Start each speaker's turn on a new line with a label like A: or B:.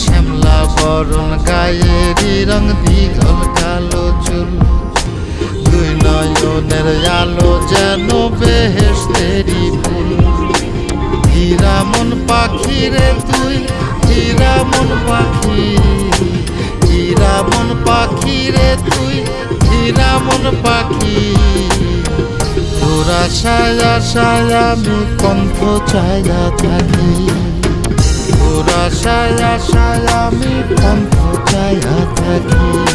A: শ্যামলা বরণ গায়েরই রং দীঘল কালো চুল দুই নয়নের আলো যেন বেহেশতেরই ফুল হীরা মন পাখি রে তুই হীরা মন পাখি হীরা মন পাখি রে তুই হীরা মন পাখি তোর আশায় আশায় আমি কণ্ঠ চাইয়া থাকি তোর আশায় আশায় আমি কণ্ঠ চাইয়া থাকি।